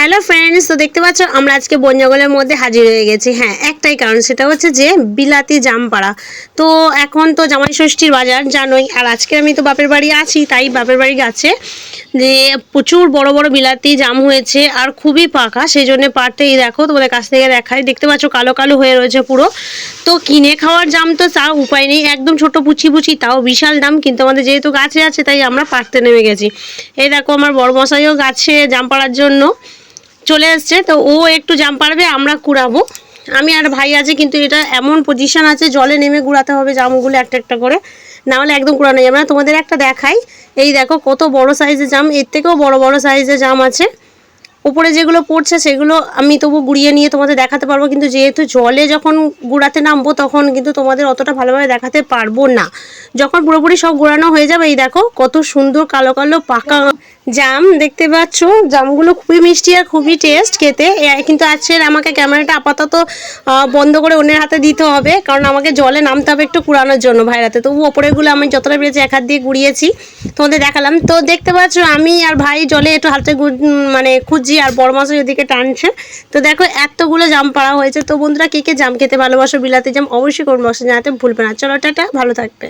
Hello friends, তো দেখতে পাচ্ছ আমরা আজকে বন জঙ্গলের মধ্যে হাজির হয়ে গেছি। হ্যাঁ, একটাই কারণ, সেটা হচ্ছে যে বিলাতি জাম পাড়া। তো এখন তো জামাই ষষ্ঠীর বাজার জানোই, আর আজকে আমি তো বাপের বাড়ি আছি, তাই বাপের বাড়ি গাছে যে প্রচুর বড় বড় বিলাতি জাম হয়েছে আর খুবই পাকা, সেই জন্য পাড়তেই দেখো তোমাদের কাছ থেকে দেখাই। দেখতে পাচ্ছ কালো কালো হয়ে রয়েছে পুরো। তো কিনে খাওয়ার জাম তো তার উপায় নেই, একদম ছোট পুচি পুচি, তাও বিশাল দাম, কিন্তু আমাদের যেহেতু গাছে আছে তাই আমরা পাড়তে নেমে গেছি। এই দেখো আমার বড় মশাইও গাছে জাম পাড়ার জন্য চলে এসছে, তো ও একটু জাম পারবে, আমরা কুড়াবো। আমি আর ভাই আছে, কিন্তু এটা এমন পজিশন আছে জলে নেমে কুড়াতে হবে জামগুলো একটা একটা করে, না হলে একদম কুড়ানো যাবে না। তোমাদের একটা দেখাই, এই দেখো কত বড় সাইজের জাম, এর থেকেও বড় বড় সাইজের জাম আছে। উপরে যেগুলো পড়ছে সেগুলো আমি তবু গুড়িয়ে নিয়ে তোমাদের দেখাতে পারবো, কিন্তু যেহেতু জলে যখন গুড়াতে নামবো তখন কিন্তু তোমাদের অতটা ভালোভাবে দেখাতে পারবো না। যখন পুরোপুরি সব গুড়ানো হয়ে যাবে, এই দেখো কত সুন্দর কালো কালো পাকা জাম দেখতে পাচ্ছ। জামগুলো খুবই মিষ্টি আর খুবই টেস্ট খেতে। কিন্তু আজকে আমাকে ক্যামেরাটা আপাতত বন্ধ করে অন্যের হাতে দিতে হবে, কারণ আমাকে জলে নামতে হবে একটু কুড়ানোর জন্য ভাইরাতে। তবু ওপরেগুলো আমি যতটা পেরেছি এক হাত দিয়ে গুড়িয়েছি, তোমাদের দেখালাম। তো দেখতে পাচ্ছ আমি আর ভাই জলে একটু হাতে মানে খুঁজছি, আর বড় মাছ ওদিকে টানছে। তো দেখো এতগুলো জাম পাড়া হয়েছে। তো বন্ধুরা, কে কে জাম খেতে ভালোবাসো, বিলাতি জাম, অবশ্যই কোন বক্সে জানাতে ভুলবে না। চলো টাটা, ভালো থাকবে।